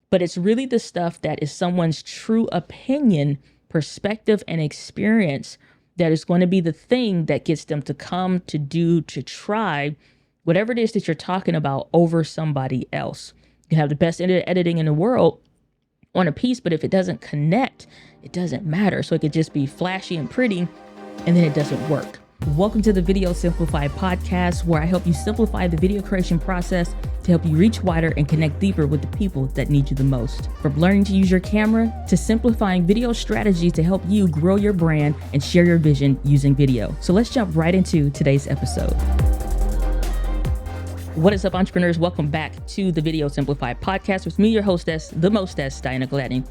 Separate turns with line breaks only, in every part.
but it's really the stuff that is someone's true opinion, perspective, and experience that is going to be the thing that gets them to come, to do, to try whatever it is that you're talking about over somebody else. You can have the best editing in the world on a piece, but if it doesn't connect, it doesn't matter. So it could just be flashy and pretty, and then it doesn't work. Welcome to the Video Simplified podcast, where I help you simplify the video creation process to help you reach wider and connect deeper with the people that need you the most. From learning to use your camera to simplifying video strategies to help you grow your brand and share your vision using video. So let's jump right into today's episode. What is up, entrepreneurs? Welcome back to the Video Simplified podcast with me, your hostess, the mostess, Diana Gladney.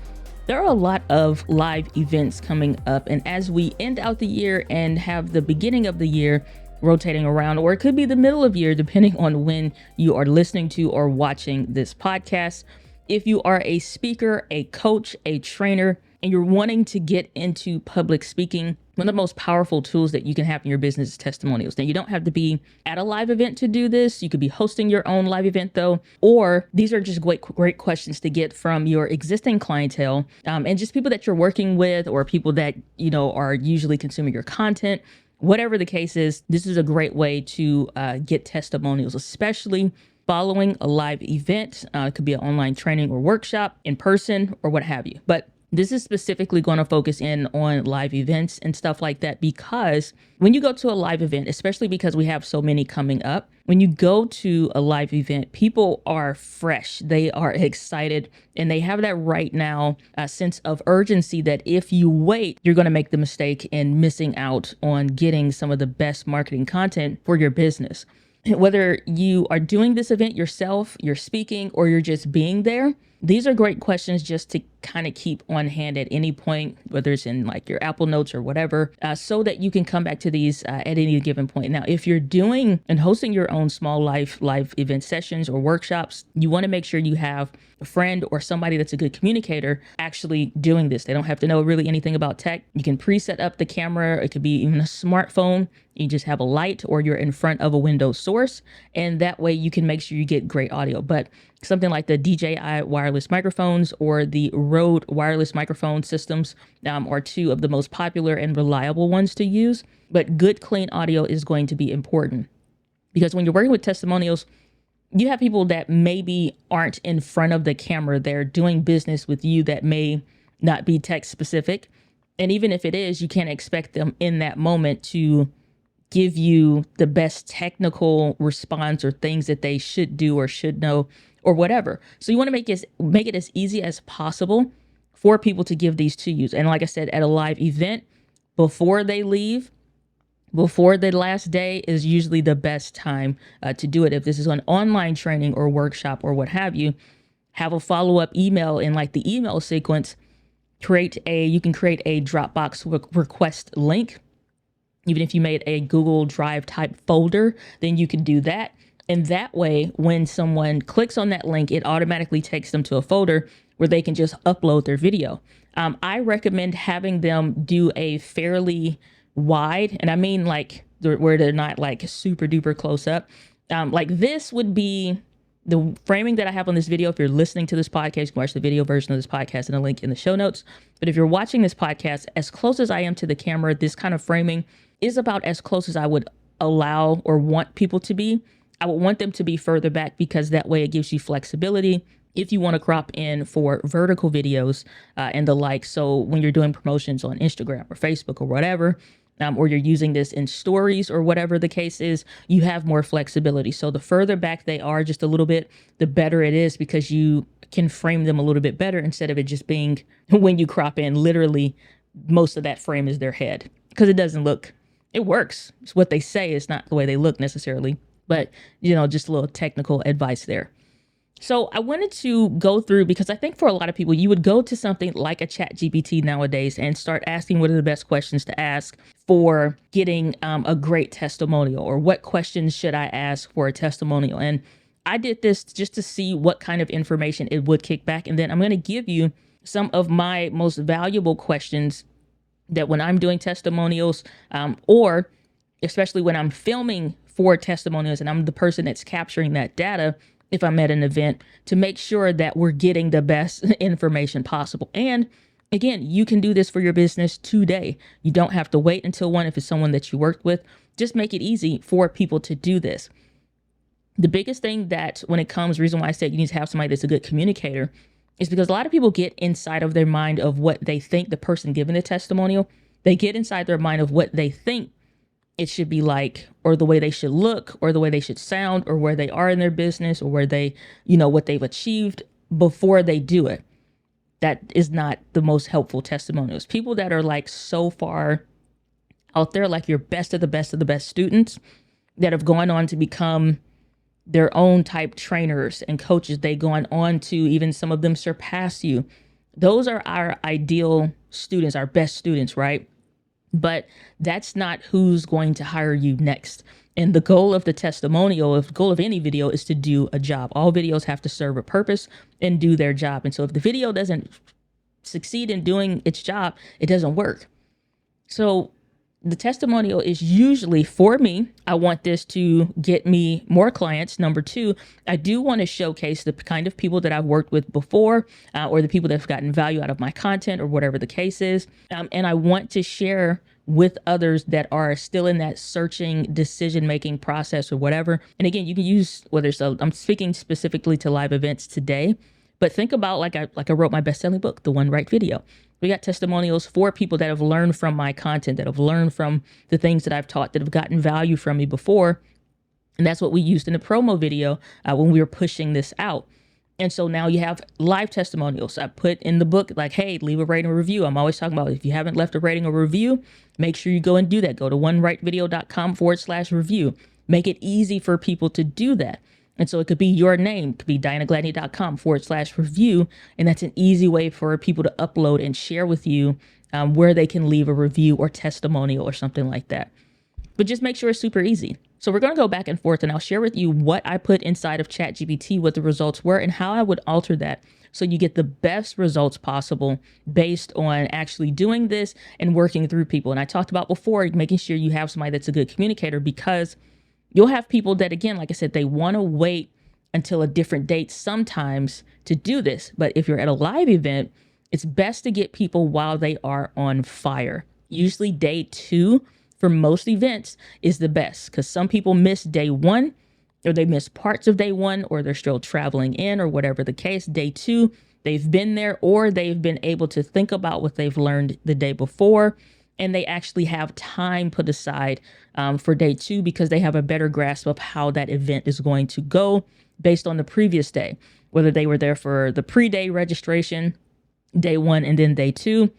There are a lot of live events coming up, and as we end out the year and have the beginning of the year rotating around, or it could be the middle of year, depending on when you are listening to or watching this podcast. If you are a speaker, a coach, a trainer, and you're wanting to get into public speaking, one of the most powerful tools that you can have in your business is testimonials. Now, you don't have to be at a live event to do this. You could be hosting your own live event though, or these are just great questions to get from your existing clientele and just people that you're working with, or people that, you know, are usually consuming your content. Whatever the case is, this is a great way to get testimonials, especially following a live event. It could be an online training or workshop, in person, or what have you. But this is specifically going to focus in on live events and stuff like that, because when you go to a live event, especially because we have so many coming up, when you go to a live event, people are fresh, they are excited, and they have that right now sense of urgency that if you wait, you're going to make the mistake in missing out on getting some of the best marketing content for your business. Whether you are doing this event yourself, you're speaking, or you're just being there, these are great questions just to kind of keep on hand at any point, whether it's in like your Apple Notes or whatever, so that you can come back to these at any given point. Now, if you're doing and hosting your own small live event sessions or workshops, you want to make sure you have a friend or somebody that's a good communicator actually doing this. They don't have to know really anything about tech. You can preset up the camera. It could be even a smartphone. You just have a light, or you're in front of a Windows source, and that way you can make sure you get great audio. But something like the DJI wireless microphones or the Rode wireless microphone systems are two of the most popular and reliable ones to use. But good, clean audio is going to be important, because when you're working with testimonials, you have people that maybe aren't in front of the camera. They're doing business with you that may not be tech specific. And even if it is, you can't expect them in that moment to give you the best technical response or things that they should do or should know or whatever. So you want to make it as easy as possible for people to give these to you. And like I said, at a live event, before they leave, before the last day is usually the best time to do it. If this is an online training or workshop or what have you, have a follow-up email in like the email sequence. You can create a Dropbox request link. Even if you made a Google Drive type folder, then you can do that. And that way, when someone clicks on that link, it automatically takes them to a folder where they can just upload their video. I recommend having them do a fairly wide, and I mean like where they're not like super duper close up. Like this would be the framing that I have on this video. If you're listening to this podcast, you can watch the video version of this podcast and a link in the show notes. But if you're watching this podcast, as close as I am to the camera, this kind of framing is about as close as I would allow or want people to be. I would want them to be further back, because that way it gives you flexibility if you want to crop in for vertical videos and the like. So when you're doing promotions on Instagram or Facebook or whatever, or you're using this in stories or whatever the case is, you have more flexibility. So the further back they are just a little bit, the better it is, because you can frame them a little bit better instead of it just being, when you crop in, literally most of that frame is their head, because it doesn't look, it works. It's what they say. It's not the way they look necessarily, but you know, just a little technical advice there. So I wanted to go through, because I think for a lot of people, you would go to something like a ChatGPT nowadays and start asking what are the best questions to ask for getting a great testimonial, or what questions should I ask for a testimonial. And I did this just to see what kind of information it would kick back. And then I'm going to give you some of my most valuable questions that when I'm doing testimonials, or especially when I'm filming for testimonials and I'm the person that's capturing that data, if I'm at an event, to make sure that we're getting the best information possible. And again, you can do this for your business today. You don't have to wait until one, if it's someone that you worked with. Just make it easy for people to do this. The biggest thing that when it comes, reason why I said you need to have somebody that's a good communicator is because a lot of people get inside of their mind of what they think the person giving the testimonial, they get inside their mind of what they think it should be like, or the way they should look, or the way they should sound, or where they are in their business, or where they, what they've achieved before they do it. That is not the most helpful testimonials. People that are like so far out there, like your best of the best of the best students that have gone on to become their own type trainers and coaches, they gone on to even some of them surpass you. Those are our ideal students, our best students, right? But that's not who's going to hire you next. And the goal of the testimonial, the goal of any video, is to do a job. All videos have to serve a purpose and do their job. And so if the video doesn't succeed in doing its job, it doesn't work. So the testimonial is usually, for me, I want this to get me more clients. Number two, I do want to showcase the kind of people that I've worked with before, or the people that have gotten value out of my content, or whatever the case is. And I want to share with others that are still in that searching decision-making process or whatever. And again, you can use, I'm speaking specifically to live events today, but think about like I wrote my best-selling book, The One Right Video. We got testimonials for people that have learned from my content, that have learned from the things that I've taught, that have gotten value from me before. And that's what we used in the promo video when we were pushing this out. And so now you have live testimonials. I put in the book, like, hey, leave a rating or review. I'm always talking about, if you haven't left a rating or review, make sure you go and do that. Go to onerightvideo.com/review. Make it easy for people to do that. And so it could be your name, it could be dianagladney.com/review. And that's an easy way for people to upload and share with you where they can leave a review or testimonial or something like that. But just make sure it's super easy. So we're going to go back and forth, and I'll share with you what I put inside of ChatGPT, what the results were, and how I would alter that so you get the best results possible based on actually doing this and working through people. And I talked about before, making sure you have somebody that's a good communicator, because you'll have people that, again, like I said, they want to wait until a different date sometimes to do this. But if you're at a live event, it's best to get people while they are on fire. Usually day 2 for most events is the best, because some people miss day 1, or they miss parts of day 1, or they're still traveling in, or whatever the case. Day 2, they've been there, or they've been able to think about what they've learned the day before, and they actually have time put aside for day 2, because they have a better grasp of how that event is going to go based on the previous day, whether they were there for the pre-day registration, day 1, and then day 2,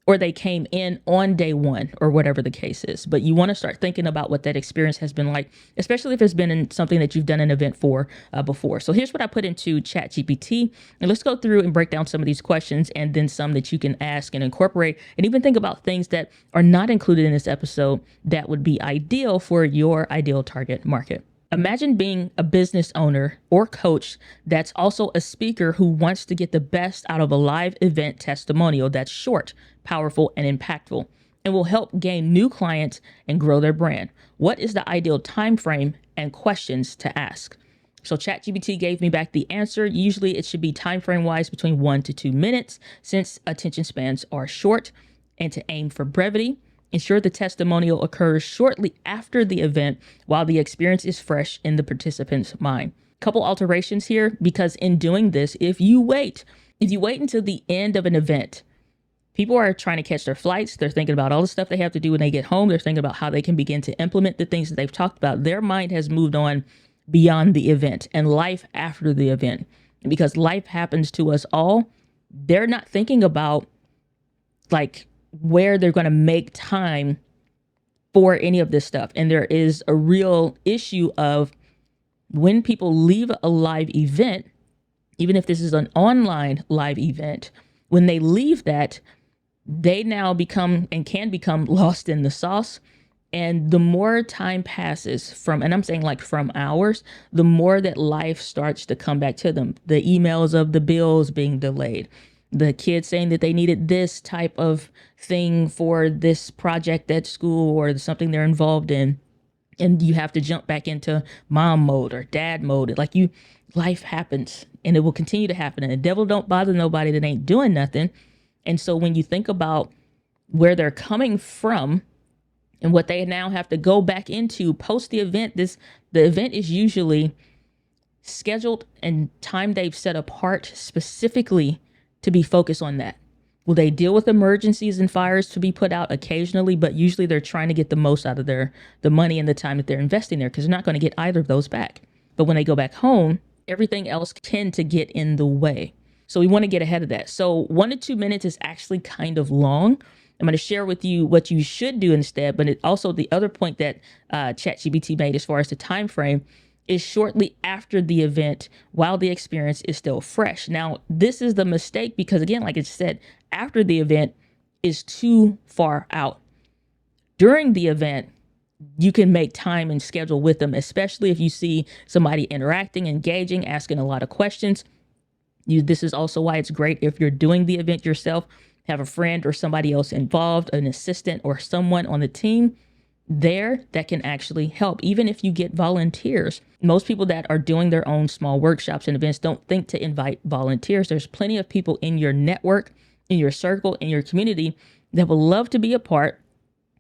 or they came in on day 1, or whatever the case is. But you want to start thinking about what that experience has been like, especially if it's been in something that you've done an event for before. So here's what I put into ChatGPT, and let's go through and break down some of these questions, and then some that you can ask and incorporate, and even think about things that are not included in this episode that would be ideal for your ideal target market. Imagine being a business owner or coach that's also a speaker who wants to get the best out of a live event testimonial that's short, powerful, and impactful, and will help gain new clients and grow their brand. What is the ideal time frame and questions to ask? So ChatGPT gave me back the answer. Usually it should be time frame wise between 1 to 2 minutes, since attention spans are short, and to aim for brevity. Ensure the testimonial occurs shortly after the event while the experience is fresh in the participant's mind. Couple alterations here, because in doing this, if you wait until the end of an event, people are trying to catch their flights. They're thinking about all the stuff they have to do when they get home. They're thinking about how they can begin to implement the things that they've talked about. Their mind has moved on beyond the event and life after the event. And because life happens to us all, they're not thinking about like where they're going to make time for any of this stuff. And there is a real issue of when people leave a live event, even if this is an online live event, when they leave that, they now become and can become lost in the sauce. And the more time passes from, and I'm saying like from hours, the more that life starts to come back to them. The emails of the bills being delayed, the kids saying that they needed this type of thing for this project at school or something they're involved in. And you have to jump back into mom mode or dad mode. Like life happens and it will continue to happen. And the devil don't bother nobody that ain't doing nothing. And so when you think about where they're coming from and what they now have to go back into post the event, the event is usually scheduled and time they've set apart specifically to be focused on that. Will they deal with emergencies and fires to be put out occasionally? But usually they're trying to get the most out of the money and the time that they're investing there, because they're not going to get either of those back. But when they go back home, everything else tend to get in the way. So we want to get ahead of that. So 1 to 2 minutes is actually kind of long. I'm going to share with you what you should do instead. But also the other point that ChatGPT made as far as the time frame is shortly after the event while the experience is still fresh. Now, this is the mistake because, again, like I said, after the event is too far out. During the event, you can make time and schedule with them, especially if you see somebody interacting, engaging, asking a lot of questions. This is also why it's great if you're doing the event yourself, have a friend or somebody else involved, an assistant or someone on the team there that can actually help. Even if you get volunteers, most people that are doing their own small workshops and events don't think to invite volunteers. There's plenty of people in your network, in your circle, in your community that would love to be a part,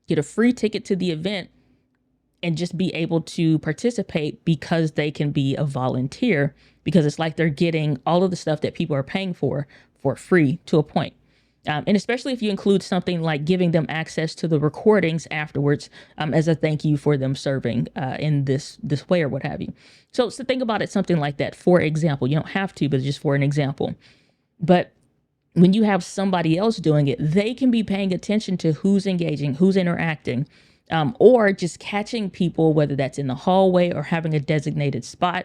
get a free ticket to the event, and just be able to participate because they can be a volunteer, because it's like they're getting all of the stuff that people are paying for free to a point. And especially if you include something like giving them access to the recordings afterwards as a thank you for them serving in this way or what have you. So think about it, something like that. For example, you don't have to, but just for an example. But when you have somebody else doing it, they can be paying attention to who's engaging, who's interacting, or just catching people, whether that's in the hallway or having a designated spot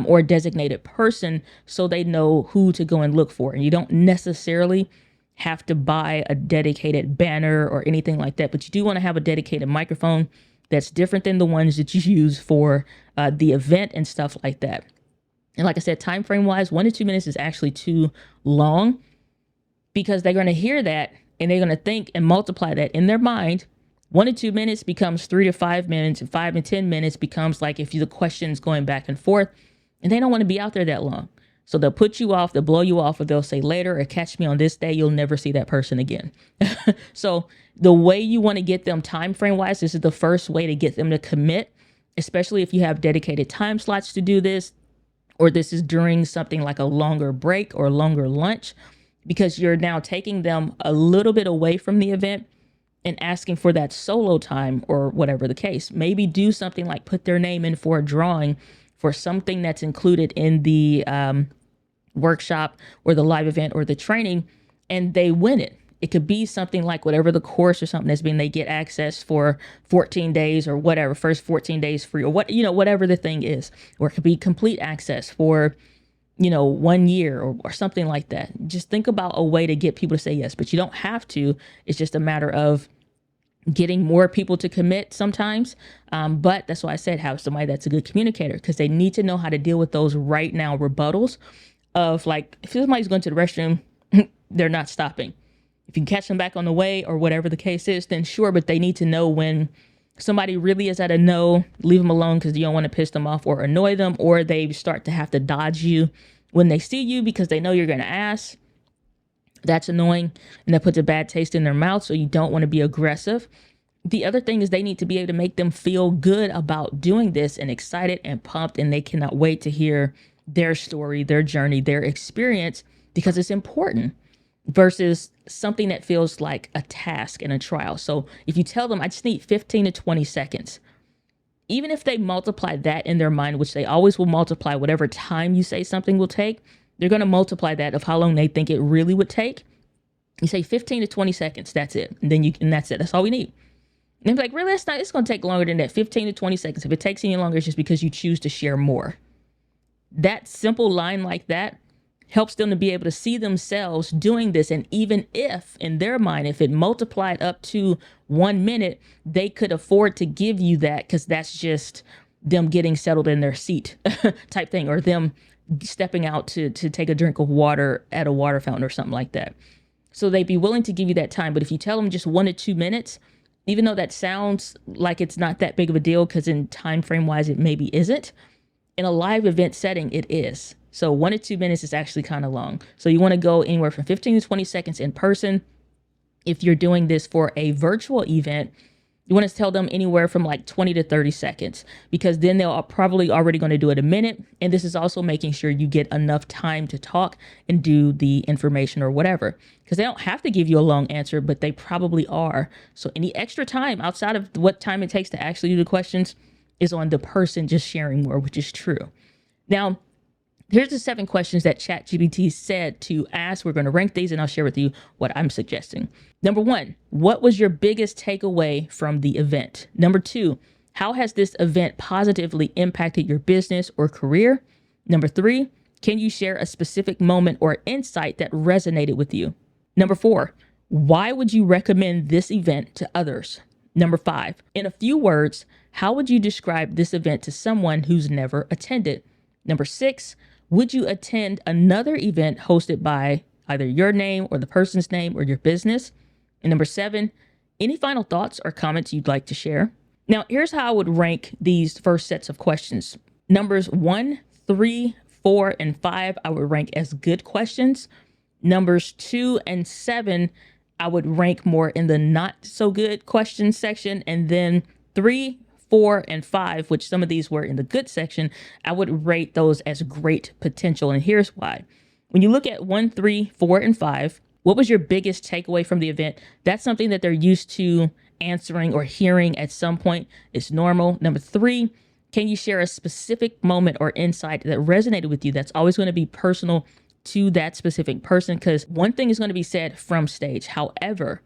or a designated person, so they know who to go and look for. And you don't necessarily have to buy a dedicated banner or anything like that, but you do want to have a dedicated microphone that's different than the ones that you use for the event and stuff like that. And like I said, time frame wise, 1 to 2 minutes is actually too long, because they're going to hear that and they're going to think and multiply that in their mind. 1 to 2 minutes becomes 3 to 5 minutes, and 5 to 10 minutes becomes like if the question's going back and forth, and they don't want to be out there that long. So they'll put you off, they'll blow you off, or they'll say later, or catch me on this day, you'll never see that person again. So the way you want to get them time frame wise, this is the first way to get them to commit, especially if you have dedicated time slots to do this, or this is during something like a longer break or longer lunch, because you're now taking them a little bit away from the event and asking for that solo time or whatever the case. Maybe do something like put their name in for a drawing for something that's included in the workshop or the live event or the training, and they win it. It could be something like whatever the course or something that's been, they get access for 14 days or whatever, first 14 days free, or whatever the thing is. Or it could be complete access for 1 year or something like that. Just think about a way to get people to say yes, but you don't have to. It's just a matter of getting more people to commit sometimes. But that's why I said have somebody that's a good communicator, because they need to know how to deal with those right now rebuttals of, like, if somebody's going to the restroom, they're not stopping. If you can catch them back on the way or whatever the case is, then sure, but they need to know when somebody really is at a no, leave them alone, because you don't want to piss them off or annoy them, or they start to have to dodge you when they see you because they know you're going to ask. That's annoying, and that puts a bad taste in their mouth, so you don't want to be aggressive. The other thing is they need to be able to make them feel good about doing this and excited and pumped, and they cannot wait to hear their story, their journey, their experience, because it's important, versus something that feels like a task and a trial. So if you tell them, I just need 15 to 20 seconds, even if they multiply that in their mind, which they always will multiply whatever time you say something will take, they're going to multiply that of how long they think it really would take. You say 15 to 20 seconds, that's it. And that's it. That's all we need. And they're like, really? It's going to take longer than that. 15 to 20 seconds. If it takes any longer, it's just because you choose to share more. That simple line like that helps them to be able to see themselves doing this. And even if in their mind, if it multiplied up to 1 minute, they could afford to give you that, because that's just them getting settled in their seat type thing, or them stepping out to take a drink of water at a water fountain or something like that. So they'd be willing to give you that time. But if you tell them just 1 to 2 minutes, even though that sounds like it's not that big of a deal, because in time frame wise, it maybe isn't, In a live event setting, it is. So 1 to 2 minutes is actually kind of long. So you want to go anywhere from 15 to 20 seconds in person. If you're doing this for a virtual event, you want to tell them anywhere from like 20 to 30 seconds, because then they'll probably already going to do it a minute. And this is also making sure you get enough time to talk and do the information or whatever, because they don't have to give you a long answer, but they probably are. So any extra time outside of what time it takes to actually do the questions is on the person just sharing more, which is true. Now, here's the 7 questions that ChatGPT said to ask. We're going to rank these and I'll share with you what I'm suggesting. Number 1, what was your biggest takeaway from the event? Number 2, how has this event positively impacted your business or career? Number 3, can you share a specific moment or insight that resonated with you? Number 4, why would you recommend this event to others? Number 5, in a few words, how would you describe this event to someone who's never attended? Number 6, would you attend another event hosted by either your name or the person's name or your business? And number 7, any final thoughts or comments you'd like to share? Now, here's how I would rank these first sets of questions. Numbers 1, 3, 4, and 5, I would rank as good questions. Numbers 2 and 7, I would rank more in the not so good questions section. And then 3, 4, and 5, which some of these were in the good section, I would rate those as great potential. And here's why. When you look at 1, 3, 4, and 5, what was your biggest takeaway from the event? That's something that they're used to answering or hearing at some point. It's normal. Number 3, can you share a specific moment or insight that resonated with you? That's always going to be personal to that specific person, because one thing is going to be said from stage. However,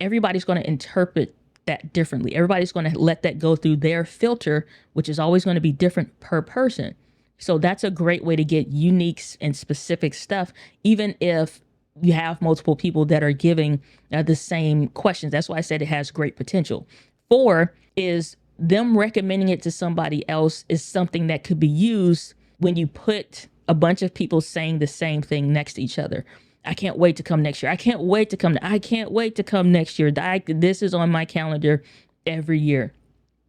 everybody's going to interpret that differently. Everybody's going to let that go through their filter, which is always going to be different per person. So that's a great way to get unique and specific stuff, even if you have multiple people that are giving the same questions. That's why I said it has great potential. 4 is them recommending it to somebody else is something that could be used when you put a bunch of people saying the same thing next to each other. I can't wait to come next year. I can't wait to come. I can't wait to come next year. This is on my calendar every year.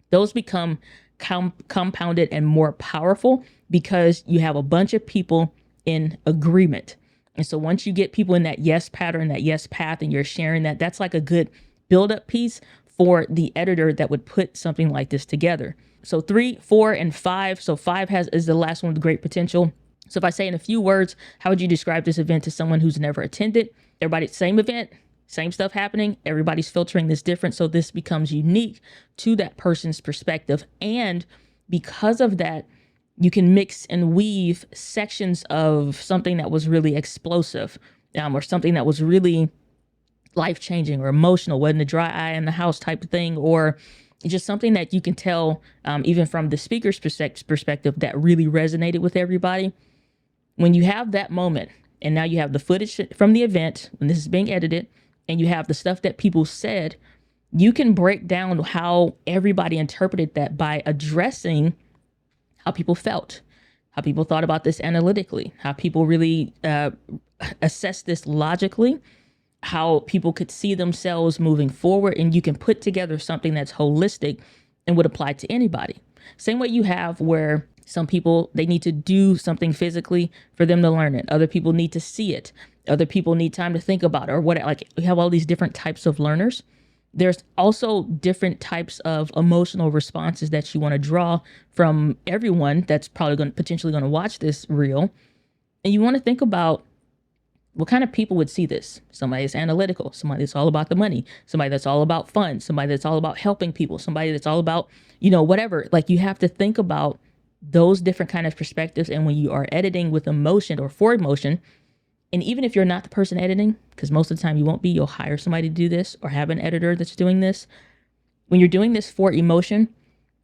Those become compounded and more powerful because you have a bunch of people in agreement. And so once you get people in that yes pattern, that yes path, and you're sharing that, that's like a good build-up piece for the editor that would put something like this together. So 3, 4, and 5. So 5 is the last one with great potential. So if I say in a few words, how would you describe this event to someone who's never attended? Everybody, same event, same stuff happening. Everybody's filtering this different. So this becomes unique to that person's perspective. And because of that, you can mix and weave sections of something that was really explosive, or something that was really life-changing or emotional, wasn't a dry eye in the house type of thing, or just something that you can tell, even from the speaker's perspective, that really resonated with everybody. When you have that moment, and now you have the footage from the event when this is being edited, and you have the stuff that people said, you can break down how everybody interpreted that by addressing how people felt, how people thought about this analytically, how people really assessed this logically, how people could see themselves moving forward. And you can put together something that's holistic and would apply to anybody. Same way you have where some people, they need to do something physically for them to learn it. Other people need to see it. Other people need time to think about it, or what, like we have all these different types of learners. There's also different types of emotional responses that you want to draw from everyone that's probably potentially going to watch this reel. And you want to think about what kind of people would see this. Somebody that's analytical, somebody that's all about the money, somebody that's all about fun, somebody that's all about helping people, somebody that's all about, whatever. Like, you have to think about those different kind of perspectives. And when you are editing with emotion or for emotion, and even if you're not the person editing, because most of the time you won't be, you'll hire somebody to do this or have an editor that's doing this. When you're doing this for emotion,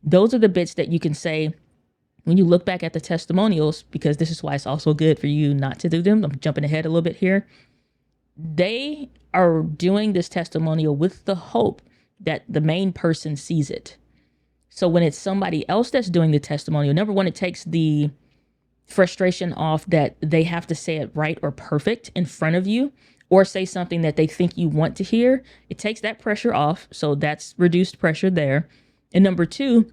those are the bits that you can say when you look back at the testimonials, because this is why it's also good for you not to do them. I'm jumping ahead a little bit here. They are doing this testimonial with the hope that the main person sees it. So when it's somebody else that's doing the testimonial, number one, it takes the frustration off that they have to say it right or perfect in front of you, or say something that they think you want to hear. It takes that pressure off. So that's reduced pressure there. And number two,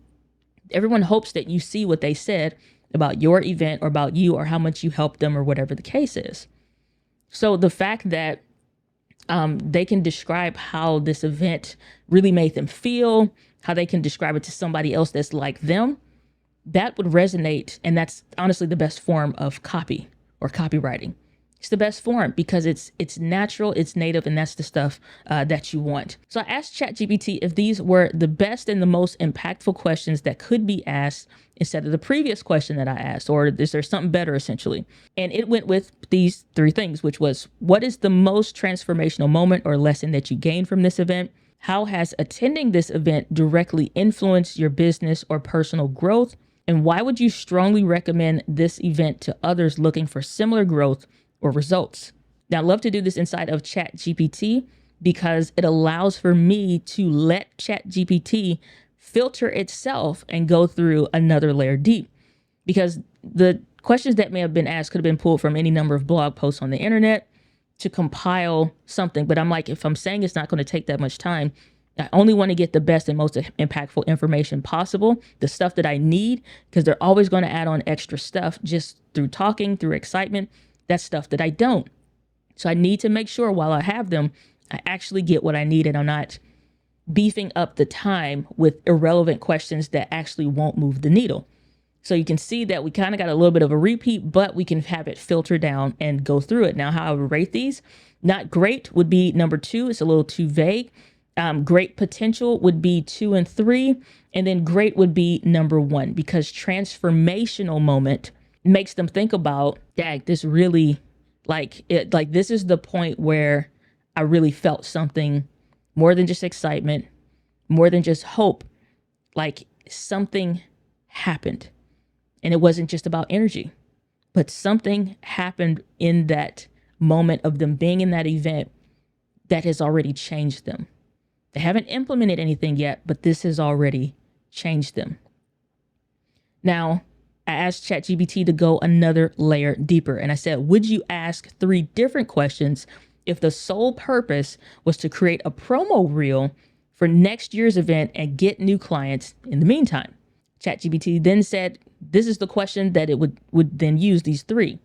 everyone hopes that you see what they said, about your event or about you or how much you helped them or whatever the case is. So the fact that they can describe how this event really made them feel, how they can describe it to somebody else that's like them, that would resonate. And that's honestly the best form of copy or copywriting. It's the best form because it's natural, it's native, and that's the stuff that you want. So I asked ChatGPT if these were the best and the most impactful questions that could be asked instead of the previous question that I asked, or is there something better essentially? And it went with these three things, which was, what is the most transformational moment or lesson that you gained from this event? How has attending this event directly influenced your business or personal growth? And why would you strongly recommend this event to others looking for similar growth or results? Now, I love to do this inside of ChatGPT because it allows for me to let ChatGPT filter itself and go through another layer deep, because the questions that may have been asked could have been pulled from any number of blog posts on the internet to compile something. But I'm like, if I'm saying it's not going to take that much time, I only want to get the best and most impactful information possible, the stuff that I need, because they're always going to add on extra stuff just through talking, through excitement. That's stuff that I don't. So I need to make sure while I have them, I actually get what I need and I'm not beefing up the time with irrelevant questions that actually won't move the needle. So you can see that we kind of got a little bit of a repeat, but we can have it filter down and go through it. Now, how I would rate these, not great would be number 2. It's a little too vague. Great potential would be 2 and 3. And then great would be number 1, because transformational moment makes them think about, dang, this really this is the point where I really felt something more than just excitement, more than just hope. Like something happened. And it wasn't just about energy, but something happened in that moment of them being in that event that has already changed them. They haven't implemented anything yet, but this has already changed them. Now, I asked ChatGPT to go another layer deeper. And I said, would you ask 3 different questions if the sole purpose was to create a promo reel for next year's event and get new clients in the meantime? ChatGPT then said, this is the question that it would then use these 3.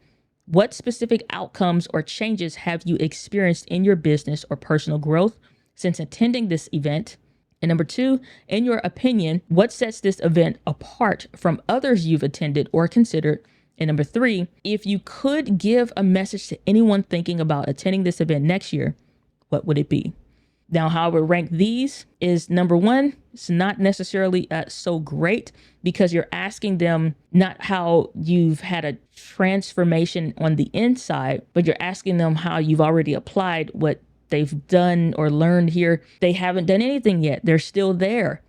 What specific outcomes or changes have you experienced in your business or personal growth since attending this event? And number 2, in your opinion, what sets this event apart from others you've attended or considered? And number 3, if you could give a message to anyone thinking about attending this event next year, what would it be? Now, how I would rank these is number 1, it's not necessarily so great, because you're asking them not how you've had a transformation on the inside, but you're asking them how you've already applied what they've done or learned here. They haven't done anything yet. They're still there.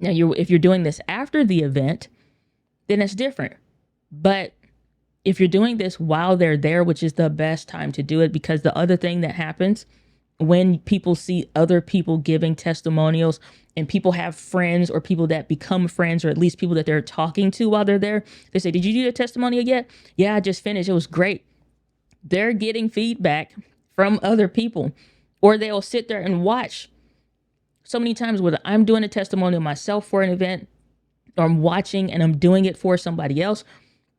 Now, if you're doing this after the event, then it's different. But if you're doing this while they're there, which is the best time to do it, because the other thing that happens when people see other people giving testimonials and people have friends or people that become friends, or at least people that they're talking to while they're there, they say, did you do a testimonial yet? Yeah, I just finished. It was great. They're getting feedback from other people, or they'll sit there and watch. So many times whether I'm doing a testimonial myself for an event, or I'm watching and I'm doing it for somebody else,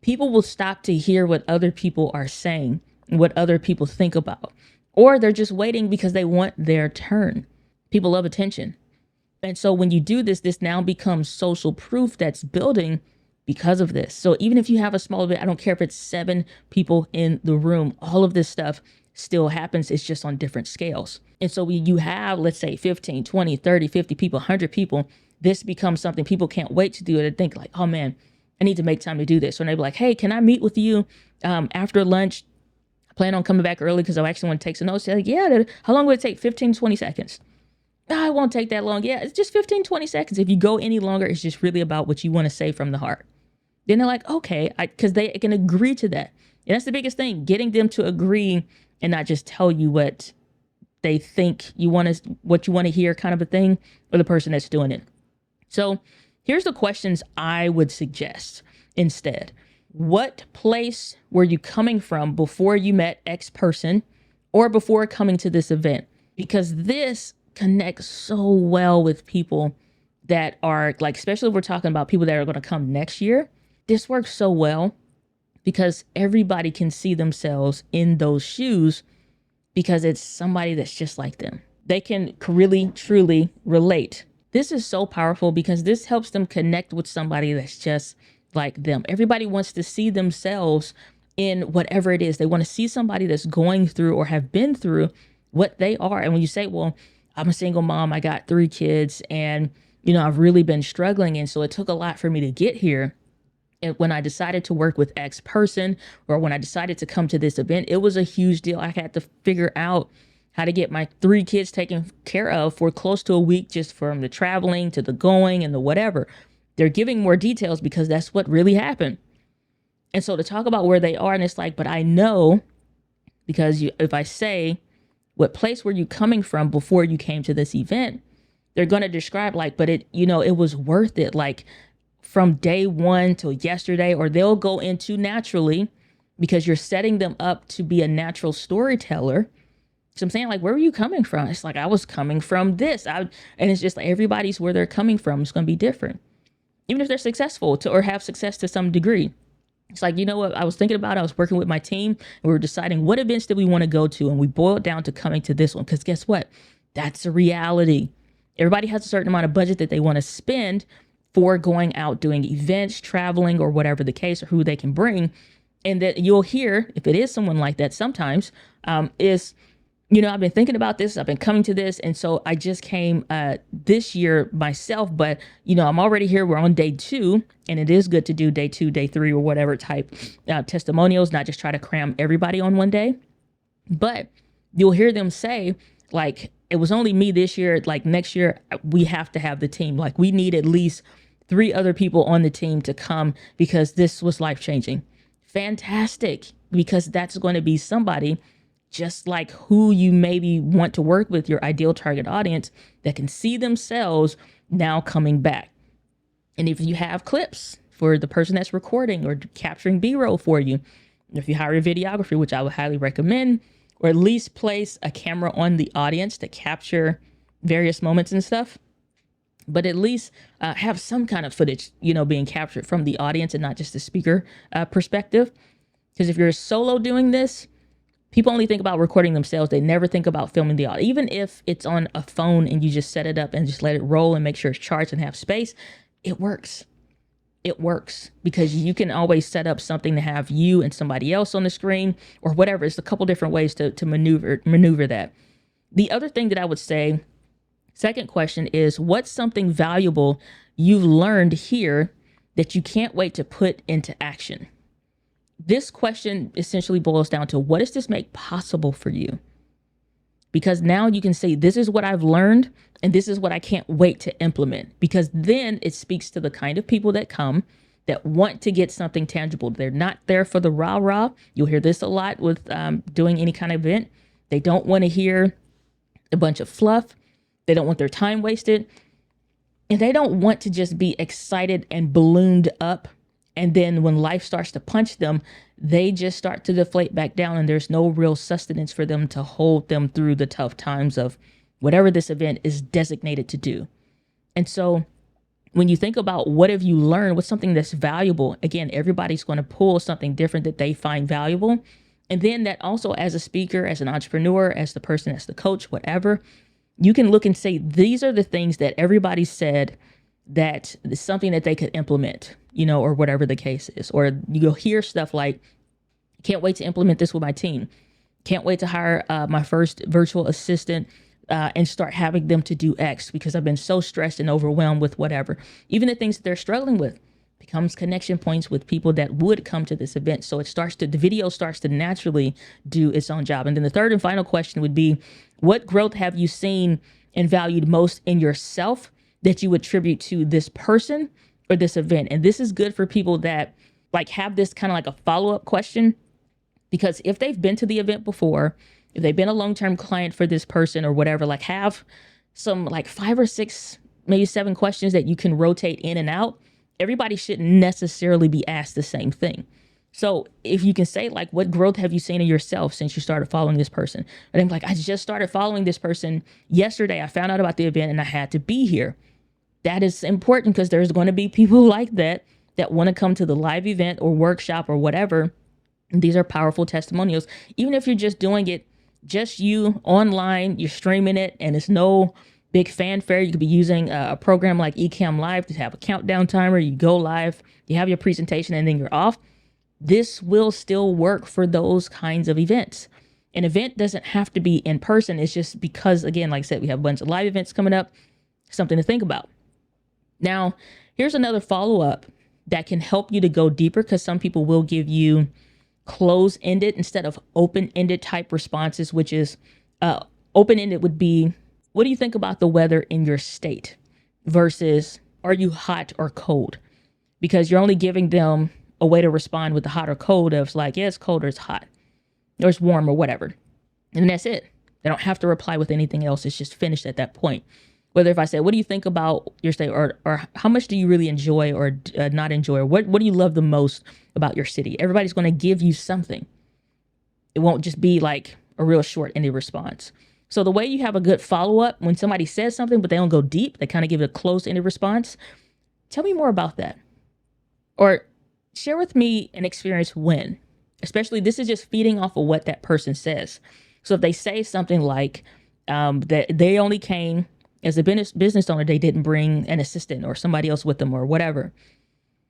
people will stop to hear what other people are saying and what other people think about. Or they're just waiting because they want their turn. People love attention. And so when you do this, this now becomes social proof that's building because of this. So even if you have a small event, I don't care if it's 7 people in the room, all of this stuff still happens. It's just on different scales. And so when you have, let's say 15, 20, 30, 50 people, 100 people, this becomes something people can't wait to do it and think like, oh man, I need to make time to do this. So they'll be like, hey, can I meet with you after lunch? I plan on coming back early because I actually want to take some notes. They're like, yeah, how long would it take? 15, 20 seconds. No, it won't take that long. Yeah, it's just 15, 20 seconds. If you go any longer, it's just really about what you want to say from the heart. Then they're like, okay, because they can agree to that. And that's the biggest thing, getting them to agree and not just tell you what they think what you want to hear kind of a thing, or the person that's doing it. So here's the questions I would suggest instead. What place were you coming from before you met X person, or before coming to this event? Because this connects so well with people that are like, especially if we're talking about people that are going to come next year. this works so well because everybody can see themselves in those shoes because it's somebody that's just like them. They can really, truly relate. This is so powerful because this helps them connect with somebody that's just like them. Everybody wants to see themselves in whatever it is. They want to see somebody that's going through or have been through what they are. And when you say, well, I'm a single mom, I got 3 kids, and, I've really been struggling. And so it took a lot for me to get here. And when I decided to work with X person, or when I decided to come to this event, it was a huge deal. I had to figure out how to get my 3 kids taken care of for close to a week, just from the traveling to the going and the whatever. They're giving more details because that's what really happened. And so to talk about where they are, and it's like, but I know, because if I say, what place were you coming from before you came to this event, they're going to describe like, but it was worth it. Like, from day one till yesterday, or they'll go into naturally because you're setting them up to be a natural storyteller. So I'm saying, like, where were you coming from? It's like, I was coming from this. And it's just like, everybody's where they're coming from. It's going to be different. Even if they're successful or have success to some degree. It's like, what I was thinking about? I was working with my team and we were deciding what events did we want to go to. And we boiled down to coming to this one. Because guess what? That's a reality. Everybody has a certain amount of budget that they want to spend for going out, doing events, traveling, or whatever the case, or who they can bring. And that you'll hear, if it is someone like that sometimes, is, I've been thinking about this, I've been coming to this. And so I just came this year myself, but, I'm already here. We're on day 2, and it is good to do day 2, day 3, or whatever type testimonials, not just try to cram everybody on one day. But you'll hear them say, like, it was only me this year. Like, next year, we have to have the team. Like, we need at least 3 other people on the team to come because this was life-changing. Fantastic, because that's going to be somebody just like who you maybe want to work with, your ideal target audience, that can see themselves now coming back. And if you have clips for the person that's recording or capturing B-roll for you, if you hire a videographer, which I would highly recommend, or at least place a camera on the audience to capture various moments and stuff, but at least have some kind of footage, being captured from the audience and not just the speaker perspective. Because if you're solo doing this, people only think about recording themselves. They never think about filming the audio. Even if it's on a phone and you just set it up and just let it roll and make sure it's charged and have space, it works. It works because you can always set up something to have you and somebody else on the screen or whatever. It's a couple different ways to maneuver that. The other thing that I would say, second question, is what's something valuable you've learned here that you can't wait to put into action? This question essentially boils down to, what does this make possible for you? Because now you can say, this is what I've learned and this is what I can't wait to implement, because then it speaks to the kind of people that come that want to get something tangible. They're not there for the rah-rah. You'll hear this a lot with doing any kind of event. They don't want to hear a bunch of fluff. They don't want their time wasted. And they don't want to just be excited and ballooned up. And then when life starts to punch them, they just start to deflate back down, and there's no real sustenance for them to hold them through the tough times of whatever this event is designated to do. And so when you think about what have you learned, what's something that's valuable, again, everybody's going to pull something different that they find valuable. And then that also, as a speaker, as an entrepreneur, as the person, as the coach, whatever, you can look and say, these are the things that everybody said that is something that they could implement, or whatever the case is. Or you'll hear stuff like, can't wait to implement this with my team. Can't wait to hire my first virtual assistant and start having them to do X because I've been so stressed and overwhelmed with whatever. Even the things that they're struggling with becomes connection points with people that would come to this event. So the video starts to naturally do its own job. And then the third and final question would be, what growth have you seen and valued most in yourself that you attribute to this person or this event? And this is good for people that have this kind of like a follow-up question, because if they've been to the event before, if they've been a long-term client for this person or whatever, have some 5 or 6, maybe 7 questions that you can rotate in and out. Everybody shouldn't necessarily be asked the same thing. So if you can say, what growth have you seen in yourself since you started following this person? And I'm I just started following this person yesterday. I found out about the event and I had to be here. That is important because there's going to be people like that that want to come to the live event or workshop or whatever. And these are powerful testimonials. Even if you're just doing it, just you online, you're streaming it, and it's no big fanfare. You could be using a program like Ecamm Live to have a countdown timer. You go live, you have your presentation, and then you're off. This will still work for those kinds of events. An event doesn't have to be in person. It's just because, again, like I said, we have a bunch of live events coming up, something to think about. Now, here's another follow-up that can help you to go deeper, because some people will give you close-ended instead of open-ended type responses, which is open-ended would be, what do you think about the weather in your state, versus are you hot or cold? Because you're only giving them a way to respond with the hot or cold of like, yeah, it's cold or it's hot or it's warm or whatever. And that's it. They don't have to reply with anything else. It's just finished at that point. Whether if I say, what do you think about your state, or how much do you really enjoy or not enjoy, or what do you love the most about your city? Everybody's going to give you something. It won't just be like a real short-ended response. So the way you have a good follow-up, when somebody says something, but they don't go deep, they kind of give it a close-ended response. Tell me more about that. Or share with me an experience when, especially this is just feeding off of what that person says. So if they say something like that they only came as a business owner, they didn't bring an assistant or somebody else with them or whatever.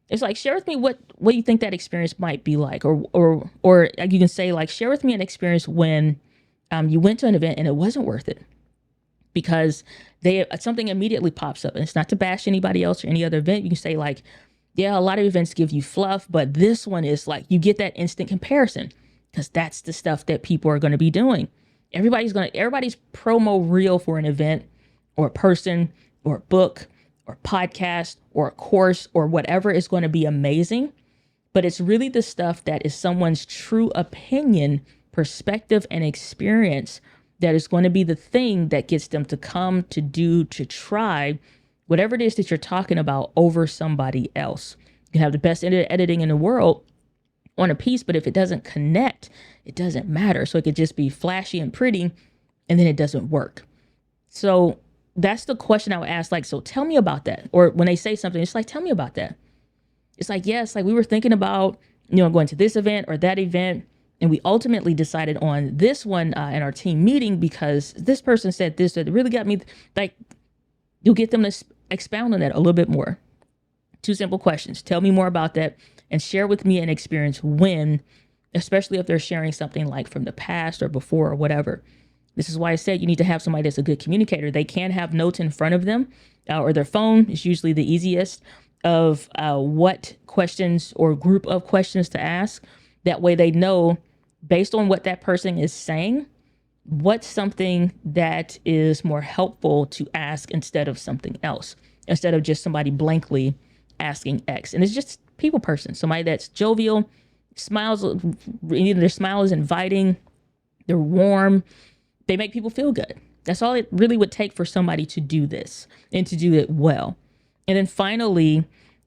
It's like, share with me what you think that experience might be like, or you can say like, share with me an experience when you went to an event and it wasn't worth it, because something immediately pops up. And it's not to bash anybody else or any other event. You can say like, yeah, a lot of events give you fluff, but this one is like, you get that instant comparison, because that's the stuff that people are going to be doing. Everybody's promo reel for an event or a person or a book or podcast or a course or whatever is going to be amazing. But it's really the stuff that is someone's true opinion, perspective, and experience that is going to be the thing that gets them to come, to do, to try whatever it is that you're talking about over somebody else. You can have the best editing in the world on a piece, but if it doesn't connect, it doesn't matter. So it could just be flashy and pretty, and then it doesn't work. So that's the question I would ask. Like, so tell me about that. Or when they say something, it's like, tell me about that. It's like, yes, like we were thinking about, going to this event or that event, and we ultimately decided on this one in our team meeting because this person said this, that really got me. Like, you'll get them to expound on that a little bit more. 2 simple questions. Tell me more about that, and share with me an experience when, especially if they're sharing something like from the past or before or whatever. This is why I said you need to have somebody that's a good communicator. They can have notes in front of them, or their phone is usually the easiest, of what questions or group of questions to ask. That way they know, based on what that person is saying, what's something that is more helpful to ask instead of something else, instead of just somebody blankly asking X. And it's just people person, somebody that's jovial, smiles, either their smile is inviting, they're warm, they make people feel good. That's all it really would take for somebody to do this and to do it well. And then finally,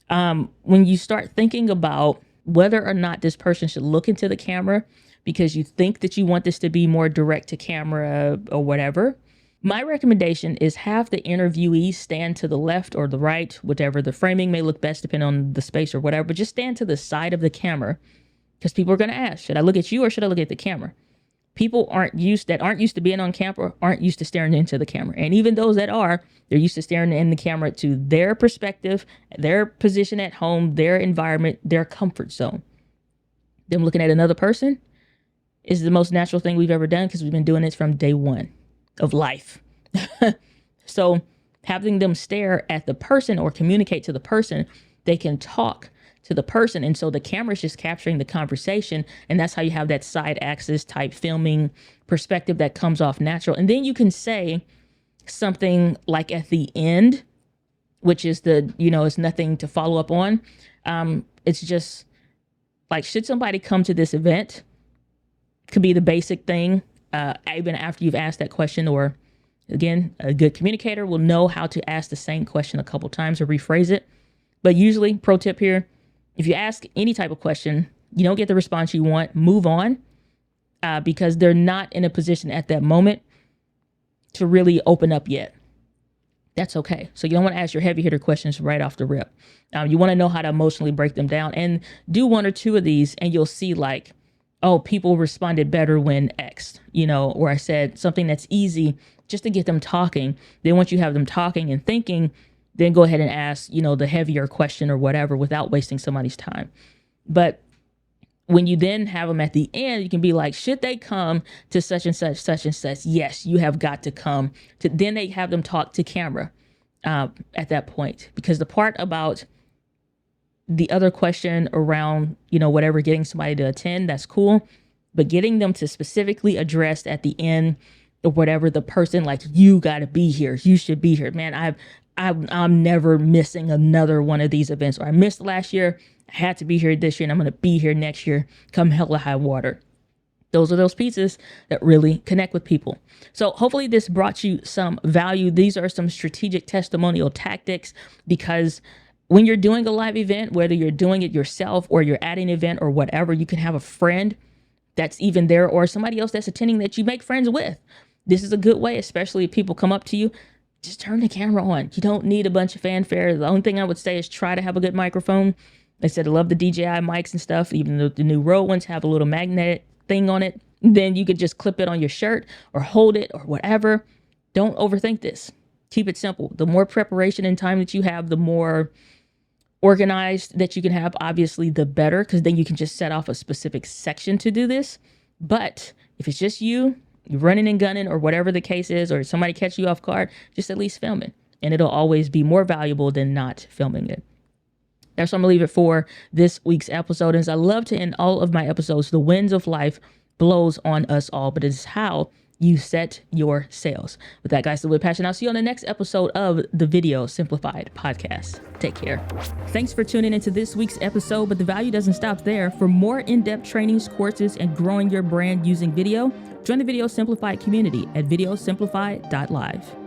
when you start thinking about whether or not this person should look into the camera because you think that you want this to be more direct to camera or whatever, my recommendation is have the interviewee stand to the left or the right, whatever the framing may look best, depending on the space or whatever, but just stand to the side of the camera, because people are going to ask, should I look at you or should I look at the camera? People aren't used to being on camera, aren't used to staring into the camera. And even those that are, they're used to staring in the camera to their perspective, their position at home, their environment, their comfort zone. Them looking at another person is the most natural thing we've ever done, because we've been doing this from day one of life. So having them stare at the person or communicate to the person, they can talk to the person. And so the camera's just capturing the conversation. And that's how you have that side axis type filming perspective that comes off natural. And then you can say something like at the end, which is it's nothing to follow up on. It's just like, should somebody come to this event? Could be the basic thing, even after you've asked that question. Or again, a good communicator will know how to ask the same question a couple times or rephrase it. But usually, pro tip here, if you ask any type of question, you don't get the response you want, move on, because they're not in a position at that moment to really open up yet. That's okay. So you don't want to ask your heavy hitter questions right off the rip. You want to know how to emotionally break them down and do one or two of these, and you'll see like, oh, people responded better when X, or I said something that's easy just to get them talking. Then once you have them talking and thinking, then go ahead and ask, the heavier question or whatever without wasting somebody's time. But when you then have them at the end, you can be like, should they come to such and such, such and such? Yes, you have got to come to. Then they have them talk to camera at that point, because the part about the other question around, whatever, getting somebody to attend, that's cool. But getting them to specifically address at the end or whatever, the person, like, you got to be here. You should be here. Man, I'm never missing another one of these events. Or I missed last year. I had to be here this year and I'm going to be here next year, come hell or high water. Those are those pieces that really connect with people. So hopefully this brought you some value. These are some strategic testimonial tactics, because when you're doing a live event, whether you're doing it yourself or you're at an event or whatever, you can have a friend that's even there or somebody else that's attending that you make friends with. This is a good way, especially if people come up to you. Just turn the camera on. You don't need a bunch of fanfare. The only thing I would say is try to have a good microphone. They said I love the DJI mics and stuff. Even though the new Rode ones have a little magnetic thing on it, then you could just clip it on your shirt or hold it or whatever. Don't overthink this. Keep it simple. The more preparation and time that you have, the more organized that you can have, obviously, the better, because then you can just set off a specific section to do this. But if it's just you're running and gunning or whatever the case is, or somebody catch you off guard, just at least film it. And it'll always be more valuable than not filming it. That's what I'm going to leave it for this week's episode. As I love to end all of my episodes, the winds of life blows on us all, but it's how you set your sails. With that, guys, with passion, I'll see you on the next episode of the Video Simplified podcast. Take care. Thanks for tuning into this week's episode, but the value doesn't stop there. For more in-depth trainings, courses, and growing your brand using video, join the Video Simplified community at videosimplified.live.